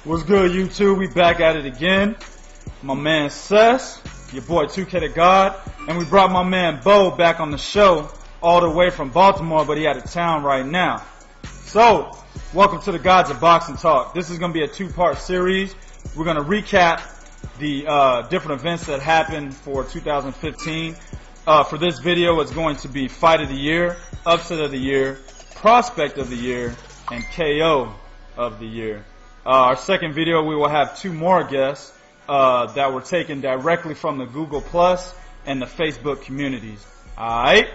What's good, YouTube? We back at it again. My man Cess, your boy 2K the God, and we brought my man Bo back on the show all the way from Baltimore, but he out of town right now. So, welcome to the Gods of Boxing Talk. This is going to be a two-part series. We're going to recap the different events that happened for 2015. For this video, it's going to be Fight of the Year, Upset of the Year, Prospect of the Year, and KO of the Year. Our second video, we will have two more guests that were taken directly from the Google Plus and the Facebook communities. Alright?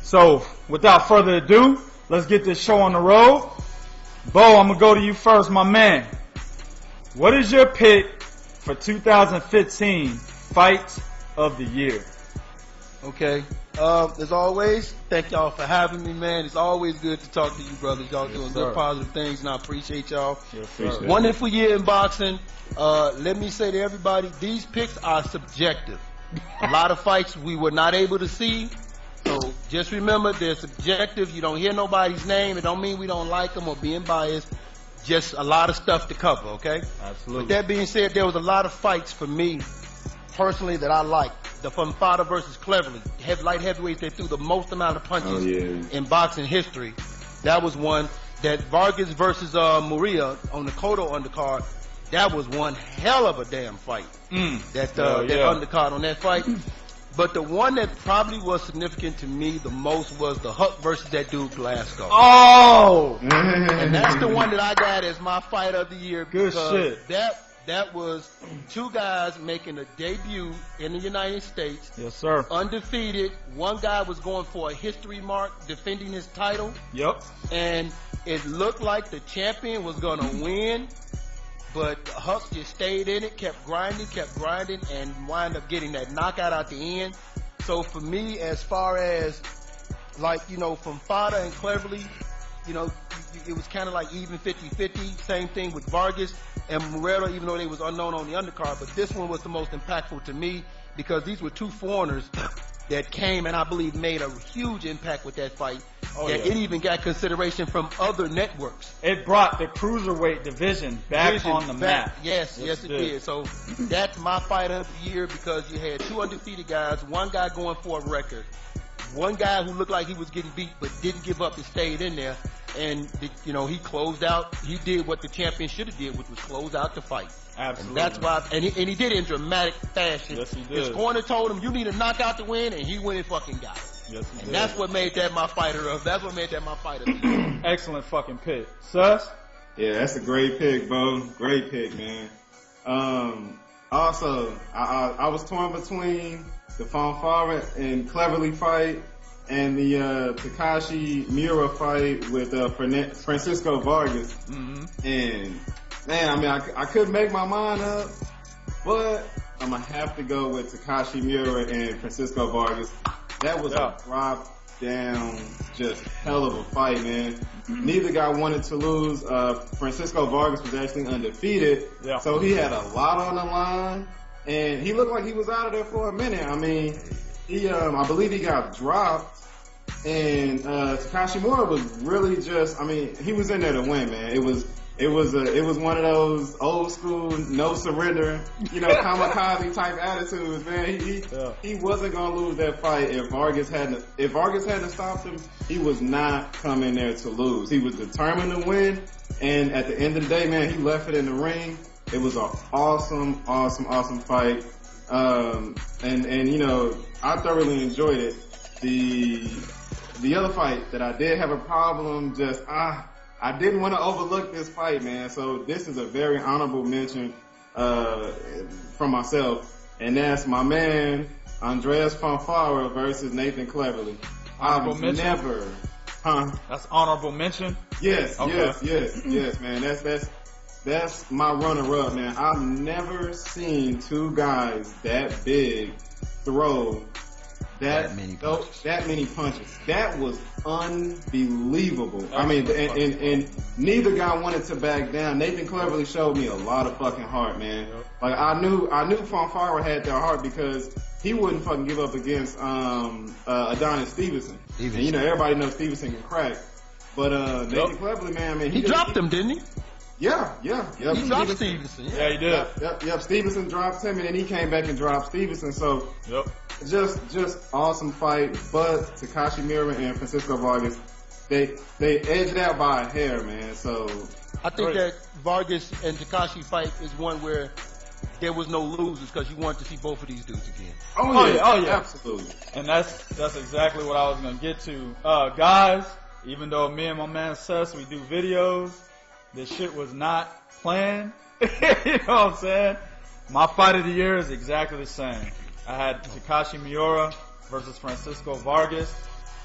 So, without further ado, let's get this show on the road. Bo, I'm going to go to you first, my man. What is your pick for 2015 Fight of the Year? Okay. As always, thank y'all for having me, man. It's always good to talk to you, brothers. Y'all doing good, positive things, and I appreciate y'all. Yes, wonderful year in boxing. Let me say to everybody, these picks are subjective. A lot of fights we were not able to see. So just remember, they're subjective. You don't hear nobody's name. It don't mean we don't like them or being biased. Just a lot of stuff to cover, okay? Absolutely. With that being said, there was a lot of fights for me, personally, that I liked. The FONFARA versus Cleverly, light heavyweights that threw the most amount of punches in boxing history. That was one. That Vargas versus Muria on the Cotto undercard, that was one hell of a damn fight. That undercard on that fight. But the one that probably was significant to me the most was the HUCK versus that dude Glasgow. Oh! And that's the one that I got as my fight of the year. Good shit. That was two guys making a debut in the United States. Yes, sir. Undefeated. One guy was going for a history mark, defending his title. Yep. And it looked like the champion was going to win. But Huck just stayed in it, kept grinding, and wound up getting that knockout at the end. So for me, as far as, like, you know, from Fada and Cleverly, you know, it was kind of like even 50-50. Same thing with Vargas and Moreno, even though they was unknown on the undercard. But this one was the most impactful to me because these were two foreigners that came and I believe made a huge impact with that fight. It even got consideration from other networks. It brought the cruiserweight division back on the map. Yes, it did. So that's my fight of the year because you had two undefeated guys, one guy going for a record, one guy who looked like he was getting beat but didn't give up and stayed in there. And, you know, he closed out. He did what the champion should have did, which was close out the fight. Absolutely. And that's why, and he did it in dramatic fashion. Yes, he did. His corner told him, you need a knockout to win, and he went and fucking got it. Yes, he did. And that's what made that my fighter of. That's what made that my fighter. Excellent fucking pick. Sus? Yeah, that's a great pick, Bo. Great pick, man. Also, I was torn between the FONFARA and Cleverly fight and the Takashi Miura fight with Francisco Vargas. And man, I mean, I couldn't make my mind up, but I'm gonna have to go with Takashi Miura and Francisco Vargas. That was a drop down, just hell of a fight, man. Neither guy wanted to lose. Francisco Vargas was actually undefeated, so he had a lot on the line, and he looked like he was out of there for a minute. I mean, he, I believe he got dropped. And Takashi Miura was really just, I mean, he was in there to win, man. It was one of those old school, no surrender, you know, kamikaze type attitudes, man. He wasn't gonna lose that fight if Vargas hadn't stopped him. He was not coming there to lose. He was determined to win, and at the end of the day, man, he left it in the ring. It was an awesome fight. And you know, I thoroughly enjoyed it. The other fight that I did have a problem, I didn't want to overlook this fight, man. So this is a very honorable mention from myself, and that's my man Andreas FONFARA versus Nathan Cleverly. Honorable mention? That's honorable mention? Yes, okay. yes, man. That's my runner-up, man. I've never seen two guys that big throw that many punches. That was unbelievable. I mean, and neither guy wanted to back down. Nathan Cleverly showed me a lot of fucking heart, man. Like I knew FONFARA had their heart because he wouldn't fucking give up against Adonis Stevenson. And you know, everybody knows Stevenson can crack. But Nathan Cleverly, man, I mean, he dropped him, didn't he? Yep. He dropped Stevenson. Yeah, he did. Yep. Stevenson dropped him, and then he came back and dropped Stevenson. So, just awesome fight. But Takashi Miura and Francisco Vargas, they edged out by a hair, man. So I think that Vargas and Takashi fight is one where there was no losers because you wanted to see both of these dudes again. Oh yeah, absolutely. And that's exactly what I was gonna get to, guys. Even though me and my man Sess, we do videos, this shit was not planned. You know what I'm saying? My fight of the year is exactly the same. I had Takashi Miura versus Francisco Vargas.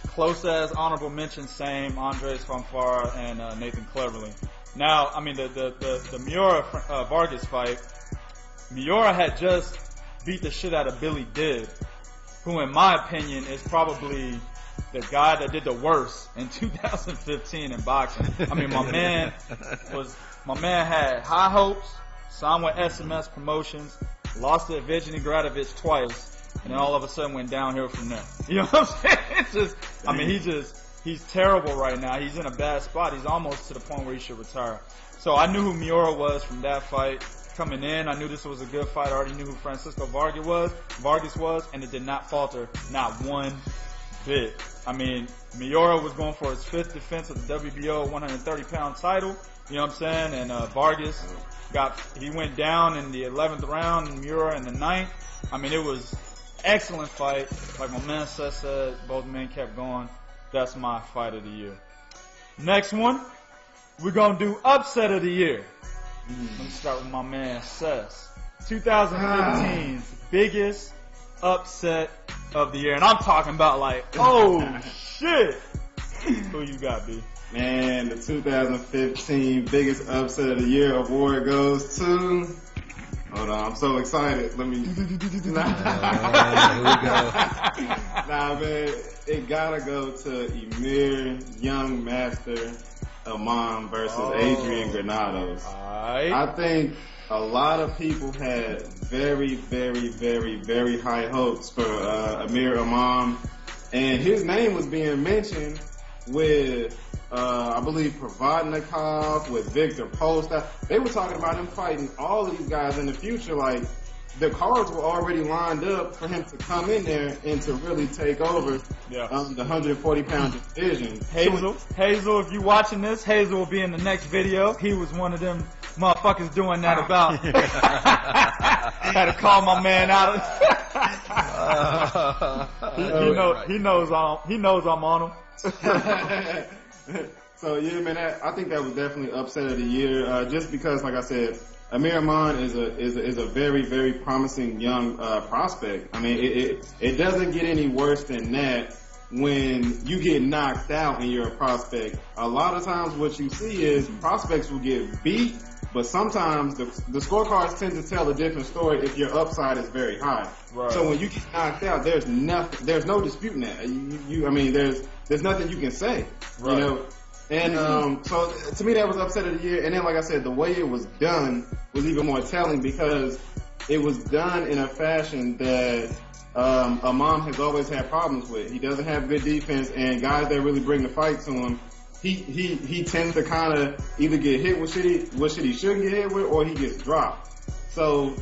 Close as honorable mention, same Andres FONFARA and Nathan Cleverly. Now, I mean the Miura Vargas fight. Miura had just beat the shit out of Billy Dibb, who in my opinion is probably the guy that did the worst in 2015 in boxing. I mean, my man had high hopes, signed with SMS Promotions, lost to Evgeny Gradovich twice, and then all of a sudden went downhill from there. You know what I'm saying? It's just, I mean, he's terrible right now. He's in a bad spot. He's almost to the point where he should retire. So I knew who Miura was from that fight. Coming in, I knew this was a good fight. I already knew who Francisco Vargas was, and it did not falter, not one bit. I mean, Miura was going for his 5th defense of the WBO 130-pound title. You know what I'm saying? And Vargas he went down in the 11th round, and Miura in the 9th. I mean, it was excellent fight. Like my man Seth said, both men kept going. That's my fight of the year. Next one, we're gonna do upset of the year. Let me start with my man Sess. 2015's biggest upset of the year. And I'm talking about like, oh shit. Who you got, B? Man, the 2015 biggest upset of the year award goes to... Hold on, I'm so excited. Let me... Nah, man, it gotta go to Emir Young Master Imam versus Adrian Granados. I think a lot of people had very, very, very, very high hopes for Emir Imam, and his name was being mentioned with, I believe, Provodnikov, with Victor Postol. They were talking about him fighting all of these guys in the future. Like, the cards were already lined up for him to come in there and to really take over the 140-pound division. Hazel, if you watching this, Hazel will be in the next video. He was one of them motherfuckers doing that about. Had to call my man out. He knows I'm on him. So yeah, man, I think that was definitely upset of the year. Just because, like I said, Amir Ahman is a very, very promising young prospect. I mean, it doesn't get any worse than that when you get knocked out and you're a prospect. A lot of times what you see is prospects will get beat, but sometimes the scorecards tend to tell a different story if your upside is very high. Right. So when you get knocked out, there's no disputing that. I mean, there's nothing you can say. Right. You know. And so to me that was upset of the year. And then, like I said, the way it was done was even more telling because it was done in a fashion that Imam has always had problems with. He doesn't have good defense, and guys that really bring the fight to him, he tends to kind of either get hit with shit he shouldn't get hit with, or he gets dropped. So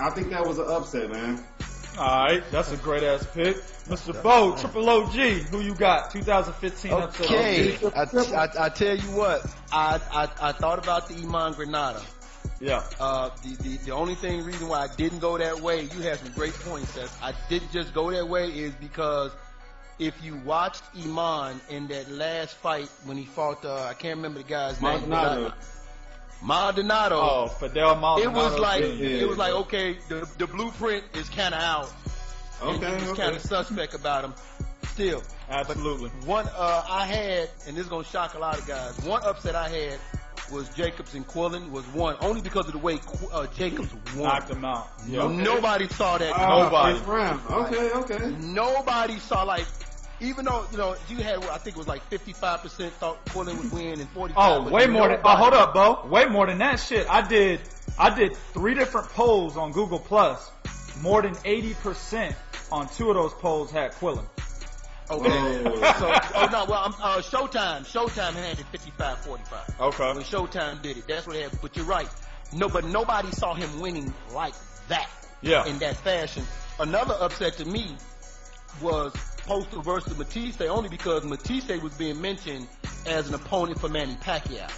I think that was an upset, man. Alright, that's a great ass pick. Mr. Bo, Triple OG, who you got? 2015 upset. Okay, I tell you what, I thought about the Iman Granada. Yeah. The only reason why I didn't go that way, you had some great points, Seth. I didn't just go that way is because if you watched Iman in that last fight when he fought, I can't remember the guy's name. Maldonado. Oh, Fidel Maldonado. It was like, okay, the blueprint is kind of out. Okay. It's kind of suspect about him still. Absolutely. But one I had, and this is going to shock a lot of guys, one upset I had was Jacobs and Quillen was one, only because of the way Jacobs won. Knocked him out. Yep. Okay. Nobody saw that. Nobody. Okay. Nobody saw, like, even though, you had, I think it was like 55% thought Quillen would win and 45%. Oh, way more than, hold up, Bo. Way more than that shit. I did 3 different polls on Google Plus. More than 80% on 2 of those polls had Quillen. Okay. Showtime had it 55-45. Okay. When Showtime did it, that's what it had. But you're right. No, but nobody saw him winning like that. Yeah. In that fashion. Another upset to me was Postal versus Matisse, only because Matisse was being mentioned as an opponent for Manny Pacquiao.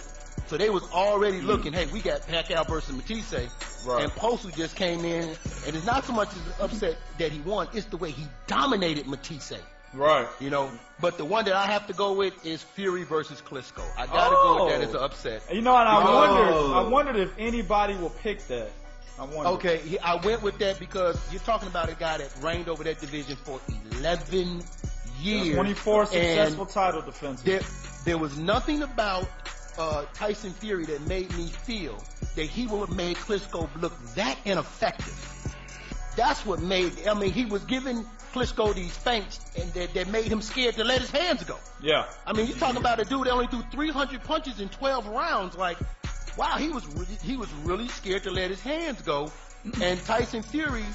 So they was already looking, hey, we got Pacquiao versus Matisse. Right. And Postal just came in, and it's not so much as an upset that he won, it's the way he dominated Matisse. Right. You know, but the one that I have to go with is Fury versus Klitschko. I gotta go with that as an upset. You know, and I wondered if anybody will pick that. Okay, I went with that because you're talking about a guy that reigned over that division for 11 years. 24 successful title defenses. There was nothing about Tyson Fury that made me feel that he would have made Klitschko look that ineffective. That's what made, I mean, he was giving Klitschko these feints and that made him scared to let his hands go. Yeah. I mean, you're talking about a dude that only threw 300 punches in 12 rounds. Like, wow, he was really scared to let his hands go. And Tyson Fury,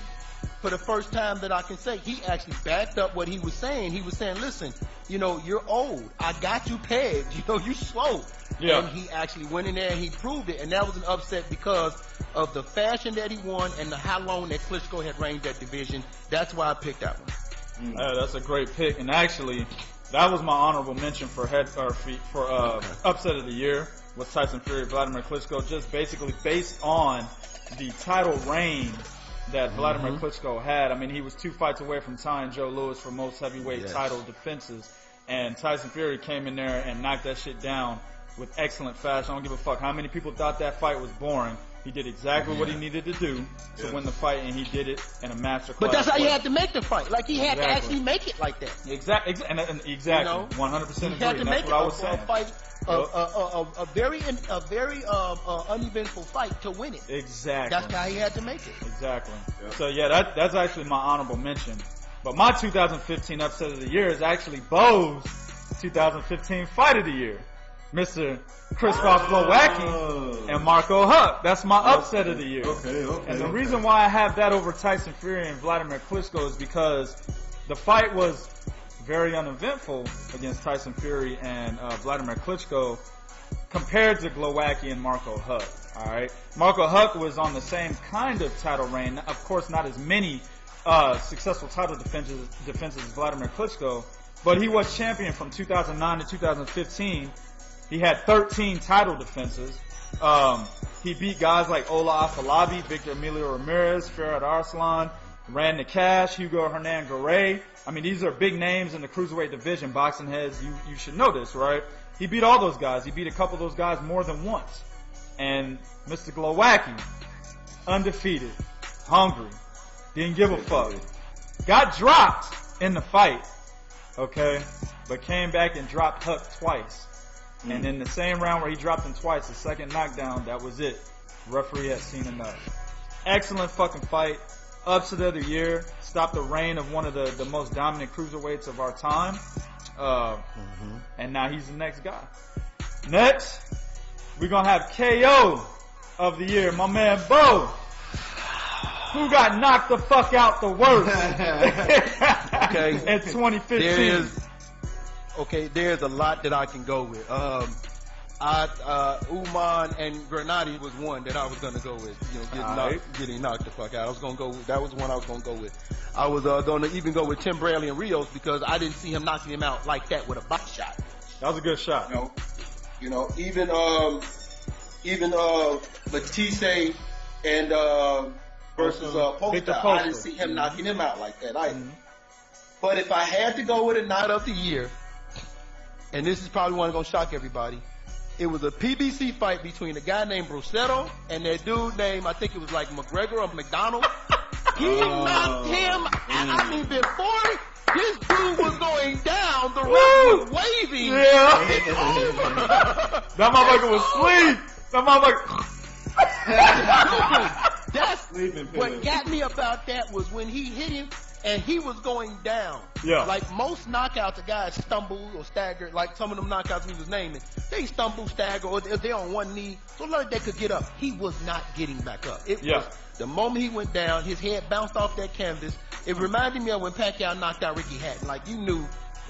for the first time that I can say, he actually backed up what he was saying. He was saying, listen, you know, you're old. I got you pegged. You know, you slow. Yeah. And he actually went in there and he proved it. And that was an upset because of the fashion that he won and how long that Klitschko had reigned that division. That's why I picked that one. That's a great pick. And actually, that was my honorable mention for upset of the year with Tyson Fury, Vladimir Klitschko, just basically based on the title reign that Vladimir Klitschko had. I mean, he was 2 fights away from tying Joe Louis for most heavyweight title defenses. And Tyson Fury came in there and knocked that shit down with excellent fashion. I don't give a fuck how many people thought that fight was boring. He did exactly what he needed to do to win the fight, and he did it in a masterclass. But that's how you had to make the fight. Like, he had to actually make it like that. Exactly. 100% agree. And that's what I was saying. A very uneventful fight to win it. Exactly. That's how he had to make it. Exactly. Yep. So yeah, that's actually my honorable mention. But my 2015 upset of the year is actually Bo's 2015 fight of the year, Mr. Krzysztof Glowacki and Marco Huck. That's my upset of the year. Okay. And the reason why I have that over Tyson Fury and Vladimir Klitschko is because the fight was very uneventful against Tyson Fury and Vladimir Klitschko compared to Glowacki and Marco Huck. All right, Marco Huck was on the same kind of title reign. Of course, not as many successful title defenses as Vladimir Klitschko, but he was champion from 2009 to 2015. He had 13 title defenses. He beat guys like Ola Afolabi, Victor Emilio Ramirez, Farad Arslan, Rand Nakash, Hugo Hernan Garay. I mean, these are big names in the cruiserweight division, boxing heads. You should know this, right? He beat all those guys. He beat a couple of those guys more than once. And Mr. Glowacki, undefeated, hungry, didn't give a fuck. Got dropped in the fight, okay? But came back and dropped Huck twice. And in the same round where he dropped him twice, the second knockdown, that was it. Referee had seen enough. Excellent fucking fight. Upset of the year. Stopped the reign of one of the most dominant cruiserweights of our time. And now he's the next guy. Next, we're going to have KO of the year. My man Bo. Who got knocked the fuck out the worst in 2015. There's a lot that I can go with. Uman and Grenady was one that I was gonna go with. You know, getting knocked the fuck out. I was gonna go. That was one I was gonna go with. I was gonna even go with Tim Bradley and Rios because I didn't see him knocking him out like that with a box shot. That was a good shot. Even Matisse and versus Postal, I didn't see him knocking him out like that either. But if I had to go with a night of the year, and this is probably one that's gonna shock everybody, it was a PBC fight between a guy named Bracero and that dude named, I think it was like McGregor or McDonald. He knocked him, I mean, before this dude was going down, the ref was waving. It's over. That motherfucker was asleep. That motherfucker. That's what got me about that was when he hit him and he was going down. Yeah. Like most knockouts, the guys stumble or stagger. Like some of them knockouts he was naming, they stumble, stagger, or they're on one knee, so like they could get up. He was not getting back up. It was the moment he went down, his head bounced off that canvas. It reminded me of when Pacquiao knocked out Ricky Hatton. Like you knew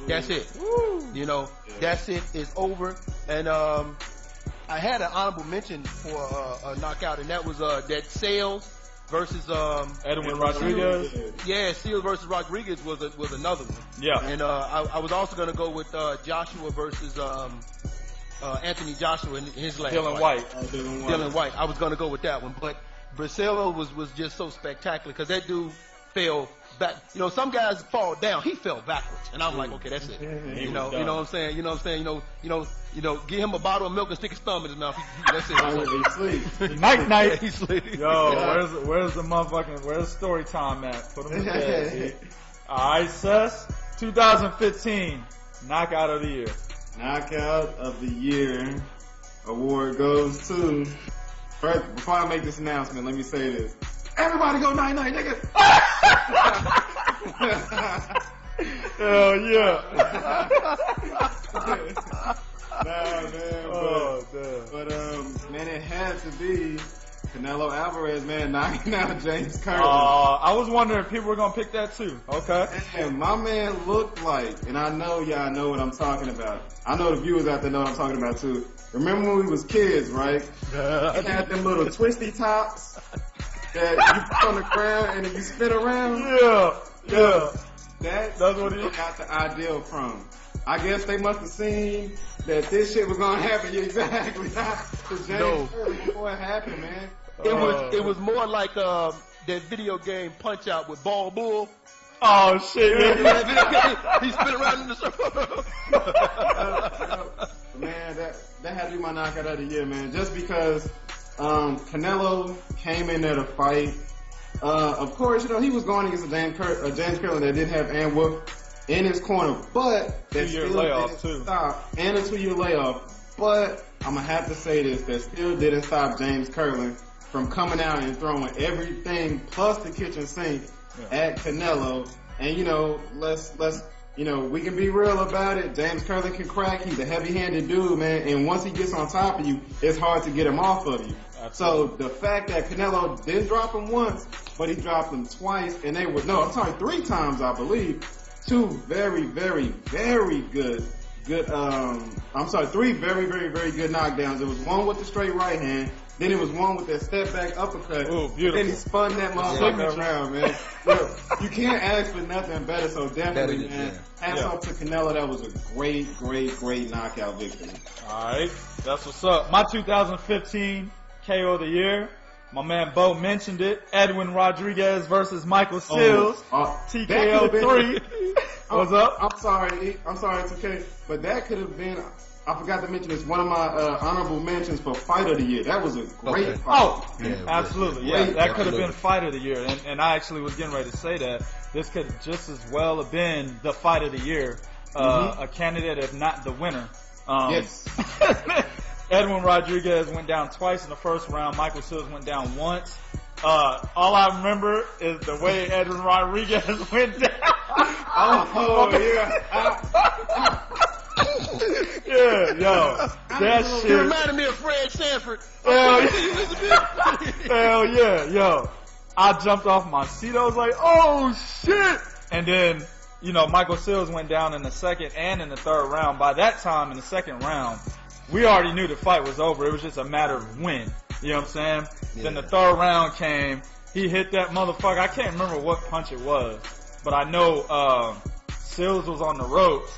That's it. Woo. You know, that's it. It's over. And I had an honorable mention for a knockout, and that was that Sales versus Edwin Rodriguez. Yeah, Seals versus Rodriguez was another one. Yeah. And I was also going to go with Joshua versus Anthony Joshua in his last Dylan fight. White. Dylan White. I was going to go with that one, but Bracero was just so spectacular because that dude fell back. You know, some guys fall down. He fell backwards, and I'm like, okay, that's it. You know what I'm saying? You know what I'm saying? You know, give him a bottle of milk and stick his thumb in his mouth. That's it. He sleep. Night. He's sleeping. Yo, where's the motherfucking, where's story time at? Put him in bed. Alright, Sess. 2015 Knockout of the Year. Knockout of the Year award goes to. First, before I make this announcement, let me say this. Everybody go 9-9, nigga. Hell yeah. Nah, man, but man, it had to be Canelo Alvarez, man, knocking out James Curtis. I was wondering if people were gonna pick that too. Okay. And my man looked like, and I know y'all know what I'm talking about. I know the viewers out there know what I'm talking about too. Remember when we was kids, right? He had them little twisty tops that you put on the ground and then you spin around. Yeah. That's what he got the ideal from. I guess they must have seen that this shit was gonna happen exactly to James Curtis before it happened, man. It was more like that video game Punch Out with Ball Bull. Oh shit, man. He spin around in the circle. Man, that had to be my knockout of the year, man. Just because Canelo came in there to fight. Of course, you know, he was going against a James Curtis that did have Ann Wolf in his corner, but that 2-year still layoff didn't too. stop. And a 2-year layoff. But I'm gonna have to say this, that still didn't stop James Curtis from coming out and throwing everything plus the kitchen sink at Canelo. And you know, let's you know, we can be real about it. James Curtis can crack. He's a heavy-handed dude, man. And once he gets on top of you, it's hard to get him off of you. Absolutely. So the fact that Canelo didn't drop him once, but he dropped him twice, and they were 3 times, I believe. 2 very, very, very good. 3 very, very, very good knockdowns. It was one with the straight right hand. Then it was one with that step back uppercut. Ooh, beautiful. Then he spun that motherfucker around, man. Look, you can't ask for nothing better, so definitely, man. Hats off to Canelo. That was a great, great, great knockout victory. Alright, that's what's up. My 2015 KO of the Year. My man Bo mentioned it. Edwin Rodriguez versus Michael Seals. TKO 3. What's up? I'm sorry, it's okay. But that could have been, I forgot to mention this, one of my honorable mentions for Fight of the Year. That was a great fight. Oh, yeah, absolutely. Yeah, that could have been Fight of the Year. And I actually was getting ready to say that. This could just as well have been the Fight of the Year. A candidate, if not the winner. Yes. Edwin Rodriguez went down twice in the first round. Michael Seals went down once. All I remember is the way Edwin Rodriguez went down. Yeah, yo. That shit. You reminded me of Fred Sanford. Hell yeah, yo. I jumped off my seat. I was like, oh shit. And then, you know, Michael Seals went down in the second and in the third round. By that time, in the second round, we already knew the fight was over. It was just a matter of when. You know what I'm saying? Yeah. Then the third round came. He hit that motherfucker. I can't remember what punch it was, but I know Seals was on the ropes.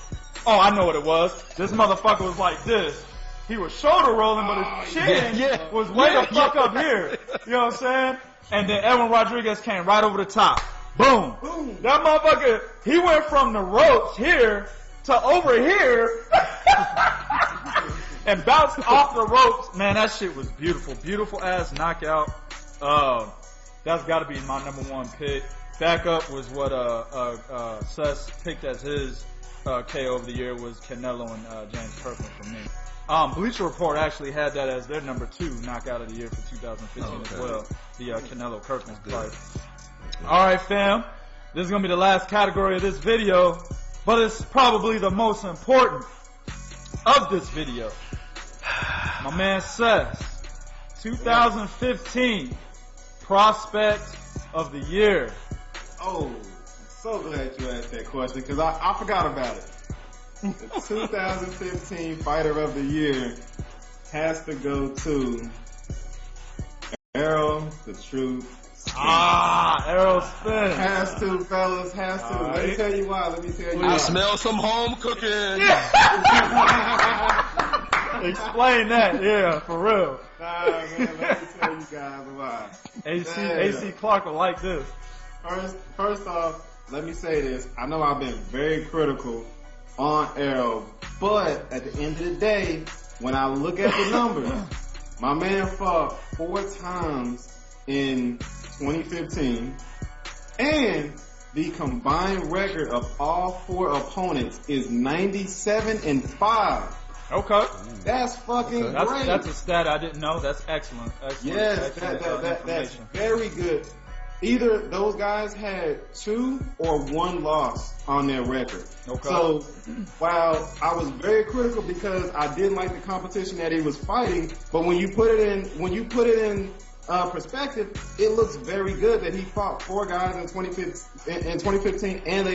Oh, I know what it was. This motherfucker was like this. He was shoulder rolling, but his chin was way the fuck up here. You know what I'm saying? And then Edwin Rodriguez came right over the top. Boom. Boom. That motherfucker, he went from the ropes here to over here and bounced off the ropes. Man, that shit was beautiful. Beautiful ass knockout. That's gotta be my number 1 pick. Backup was what Sess picked as his KO of the year was Canelo and James Kirkland for me. Bleacher Report actually had that as their number 2 knockout of the year for 2015 as well. The Canelo Kirkland fight. Alright fam, this is gonna be the last category of this video, but it's probably the most important of this video. My man says 2015 Prospect of the Year. Oh, so glad you asked that question because I forgot about it. The 2015 Fighter of the Year has to go to Errol the Truth. Errol Spence. Has to, fellas, has to. Let me tell you why. I smell some home cooking. Explain that, yeah, for real. Nah, man, let me tell you guys why. AC Clark will like this. First off, let me say this. I know I've been very critical on Errol, but at the end of the day, when I look at the numbers, my man fought 4 times in 2015, and the combined record of all 4 opponents is 97-5. Okay. That's fucking great. That's a stat I didn't know. That's excellent. Yes, that's very good. Either those guys had 2 or 1 loss on their record. Okay. So while I was very critical because I didn't like the competition that he was fighting, but when you put it in perspective, it looks very good that he fought 4 guys in 2015, and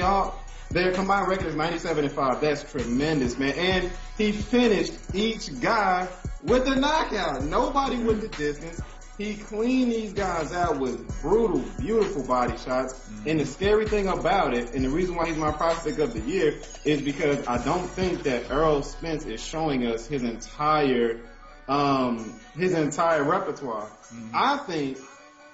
their combined record is 97-5. That's tremendous, man. And he finished each guy with a knockout. Nobody with the distance. He cleaned these guys out with brutal, beautiful body shots. And the scary thing about it, and the reason why he's my prospect of the year, is because I don't think that Errol Spence is showing us his entire repertoire. I think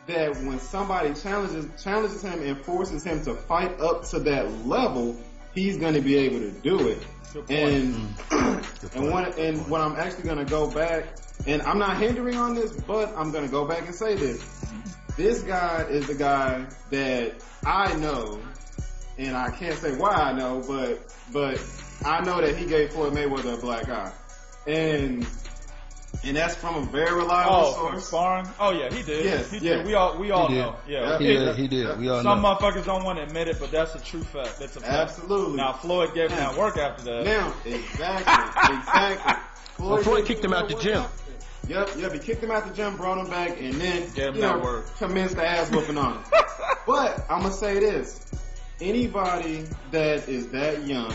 that when somebody challenges him and forces him to fight up to that level, he's going to be able to do it. And when I'm actually going to go back, and I'm not hindering on this, but I'm going to go back and say this. This guy is the guy that I know, and I can't say why I know, but I know that he gave Floyd Mayweather a black eye. And that's from a very reliable source. From sparring? Oh yeah, he did. Yes, he did. We all know. Yeah, he did. We all Some know. motherfuckers don't want to admit it, but that's a true fact. That's a fact. Absolutely. Now Floyd gave him that work after that. Now, exactly. Floyd kicked him out the gym. Yep, he kicked him out the gym, brought him back, and then commenced the ass whooping on him. But I'm gonna say this: anybody that is that young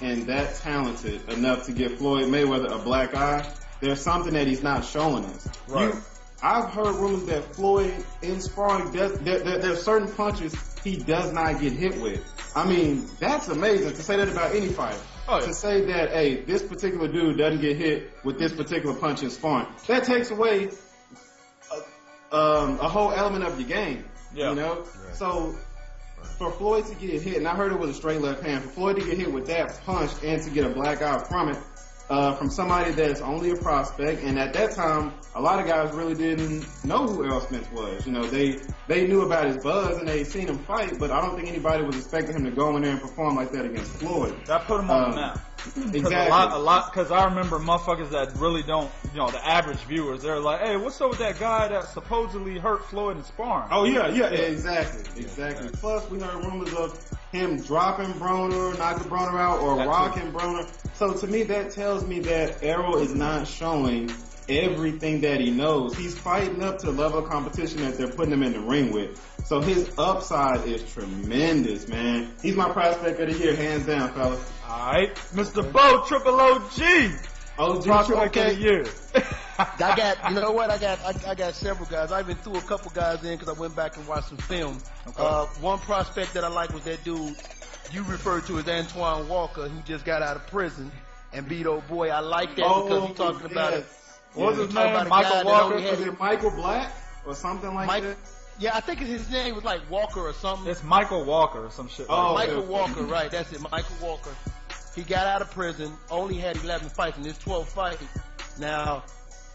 and that talented enough to give Floyd Mayweather a black eye, there's something that he's not showing us. Right. I've heard rumors that Floyd in sparring, there's certain punches he does not get hit with. I mean, that's amazing to say that about any fighter. Oh, yeah. To say that, hey, this particular dude doesn't get hit with this particular punch in sparring. That takes away a whole element of your game. Yeah. You know? Right. So for Floyd to get hit, and I heard it was a straight left hand, for Floyd to get hit with that punch and to get a black eye from it, from somebody that's only a prospect, and at that time, a lot of guys really didn't know who Errol Spence was. You know, they knew about his buzz and they seen him fight, but I don't think anybody was expecting him to go in there and perform like that against Floyd. That put him on the map. Exactly. A lot, because I remember motherfuckers that really don't, the average viewers, they're like, hey, what's up with that guy that supposedly hurt Floyd in sparring? Oh, yeah, exactly. Plus, we heard rumors of him dropping Broner, knocking Broner out, or rocking Broner. So to me, that tells me that Errol is not showing everything that he knows. He's fighting up to the level of competition that they're putting him in the ring with. So his upside is tremendous, man. He's my prospect of the year, hands down, fellas. Alright, Mr. Bo, Triple OG. Prospect of the year. I got several guys. I even threw a couple guys in because I went back and watched some film. Okay. One prospect that I like was that dude you referred to as Antoine Walker, who just got out of prison and beat old boy. I like that because he's talking about it. What was his name? Michael Walker? Was it Michael Black or something like that? Yeah, I think his name was like Walker or something. It's Michael Walker or some shit. Michael Walker, right? That's it, Michael Walker. He got out of prison, only had 11 fights in his 12th fight. Now,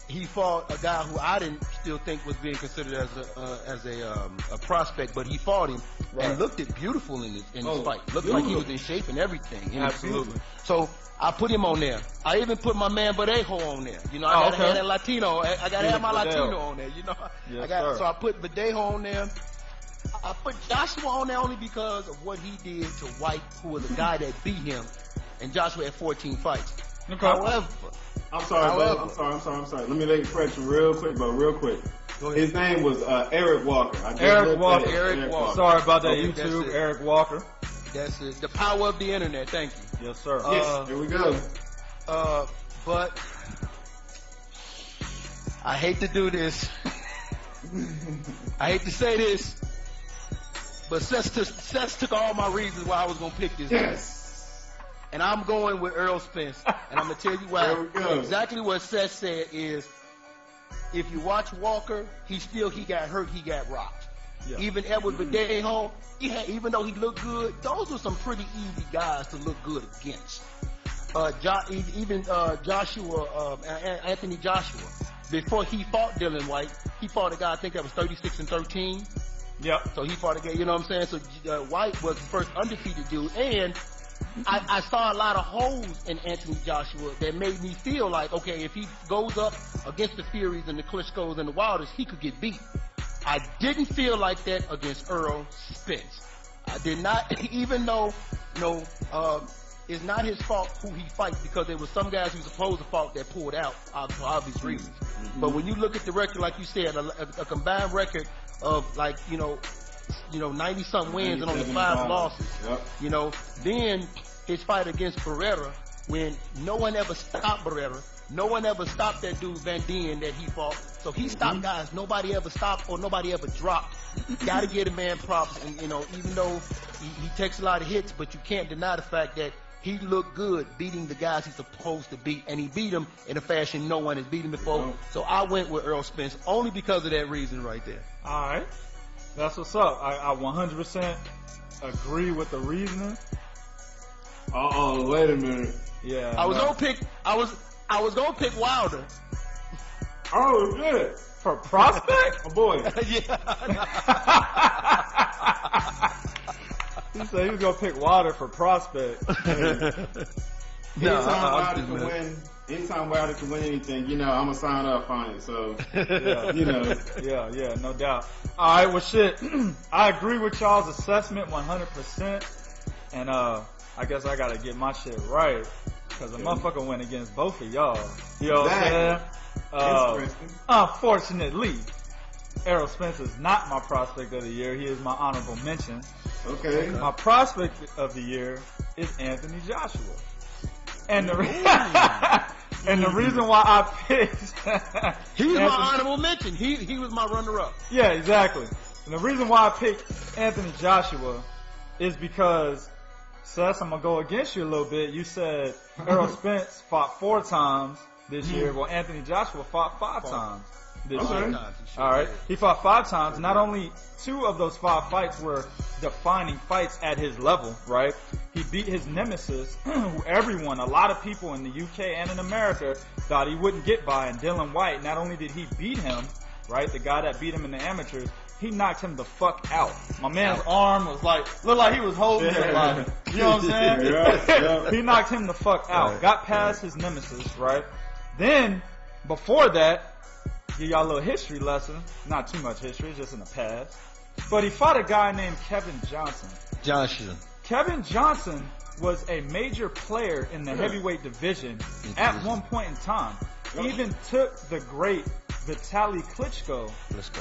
he fought a guy who I didn't still think was being considered as a prospect, but he fought him and looked it beautiful in his fight. Looked like he was in shape and everything. Absolutely. So I put him on there. I even put my man Verdejo on there. I gotta have that Latino. I gotta have my Latino on there. Yes, so I put Verdejo on there. I put Joshua on there only because of what he did to White, who was the guy that beat him, and Joshua had 14 fights. Okay. However, I'm sorry. Let me make a correction real quick, bro. Real quick. His name was Eric Walker. Eric Walker. Sorry about that, YouTube. Eric Walker. That's it. The power of the internet. Thank you. Yes, sir. Yes, here we go. But I hate to do this. I hate to say this, but Seth took all my reasons why I was gonna pick this. Yes. And I'm going with Earl Spence. And I'm gonna tell you why. There we go. Exactly what Seth said is, if you watch Walker, he got hurt, he got rocked. Yeah. Even Edward Verdejo, even though he looked good, those were some pretty easy guys to look good against. Anthony Joshua, before he fought Dylan White, he fought a guy I think that was 36-13. Yep. So he fought a guy, you know what I'm saying? So White was the first undefeated dude, and I saw a lot of holes in Anthony Joshua that made me feel like, okay, if he goes up against the Furies and the Klitschko's and the Wilders, he could get beat. I didn't feel like that against Earl Spence. I did not, even though, it's not his fault who he fights, because there were some guys who supposed to fight that pulled out for obvious reasons. But when you look at the record, like you said, a combined record of 90-something wins and only 5 losses. Yep. Then his fight against Barrera, when no one ever stopped Barrera, no one ever stopped that dude Van Dien that he fought. So he stopped guys nobody ever stopped or nobody ever dropped. Gotta give a man props, and even though he takes a lot of hits, but you can't deny the fact that he looked good beating the guys he's supposed to beat, and he beat them in a fashion no one has beaten before. So I went with Earl Spence only because of that reason right there. All right. That's what's up. I 100% agree with the reasoning. Wait a minute. Yeah. I was gonna pick Wilder. Oh, good. For prospect? Oh, boy. Yeah. He said he was gonna pick Wilder for prospect. Anytime Wilder can win anything, I'm gonna sign up on it. So, Yeah, no doubt. All right, well, shit. I agree with y'all's assessment 100%, and I guess I gotta get my shit right, because a motherfucker went against both of y'all. You know what I'm saying? Unfortunately, Errol Spence is not my prospect of the year. He is my honorable mention. Okay. My prospect of the year is Anthony Joshua. And the reason why I picked he was my honorable mention. He was my runner-up. Yeah, exactly. And the reason why I picked Anthony Joshua is because, Seth, I'm gonna go against you a little bit. You said Errol Spence fought 4 times this year. Well, Anthony Joshua fought 5 times this year. All right, he fought 5 times. Not only 2 of those 5 fights were defining fights at his level, right? He beat his nemesis, who a lot of people in the UK and in America thought he wouldn't get by, and Dylan White. Not only did he beat him, right, the guy that beat him in the amateurs, he knocked him the fuck out. My man's arm was looked like he was holding it, you know what I'm saying? He knocked him the fuck out. Got past his nemesis, right? Then, before that, give y'all a little history lesson. Not too much history, just in the past. But he fought a guy named Kevin Johnson. Kevin Johnson was a major player in the heavyweight division at one point in time. Even took the great Vitaly Klitschko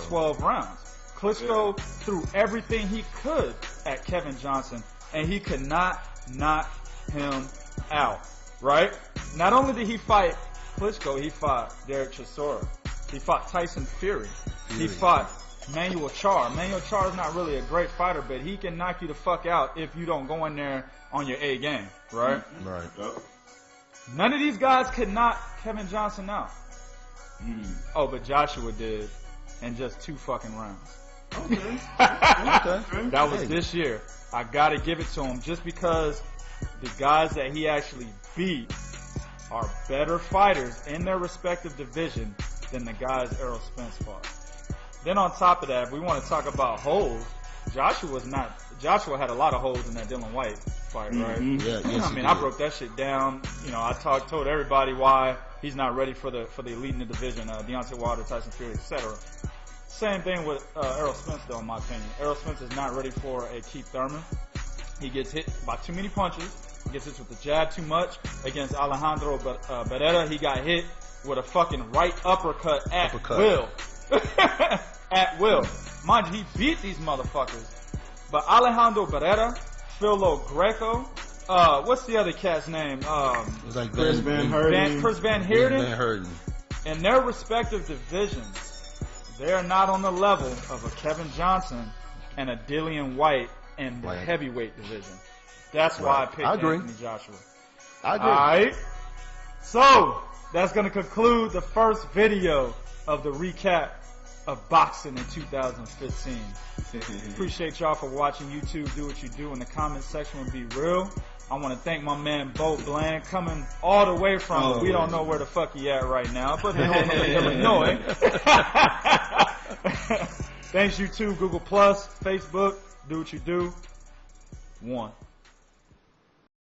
12 rounds. Klitschko threw everything he could at Kevin Johnson, and he could not knock him out, right? Not only did he fight Klitschko, he fought Derek Chisora. He fought Tyson Fury. He fought Manuel Charr. Manuel Charr is not really a great fighter, but he can knock you the fuck out if you don't go in there on your A game, right? Right. None of these guys could knock Kevin Johnson out. Oh, but Joshua did in just 2 fucking rounds. Okay. That was this year. I gotta give it to him just because the guys that he actually beat are better fighters in their respective division than the guys Errol Spence fought. Then on top of that, we want to talk about holes. Joshua had a lot of holes in that Dylan White fight, right? I broke that shit down. I told everybody why he's not ready for the elite in the division, Deontay Wilder, Tyson Fury, etc. Same thing with Errol Spence, though, in my opinion. Errol Spence is not ready for a Keith Thurman. He gets hit by too many punches. He gets hit with the jab too much. Against Alejandro Barrera, he got hit with a fucking right uppercut at will. At will. Mind you, he beat these motherfuckers. But Alejandro Barrera, Philo Greco. What's the other cat's name? It was like Chris Van Herden. Chris Van Heerden. Van Herden. In their respective divisions, they are not on the level of a Kevin Johnson and a Dillian White in the heavyweight division. That's why I picked Anthony Joshua. I agree. Alright. So, that's going to conclude the first video of the recap of boxing in 2015. Appreciate y'all for watching. YouTube, do what you do in the comment section and be real. I want to thank my man Bo Bland coming all the way from, we don't know where the fuck he at right now, but hopefully Illinois. Thanks YouTube, Google+, Facebook, do what you do. 1.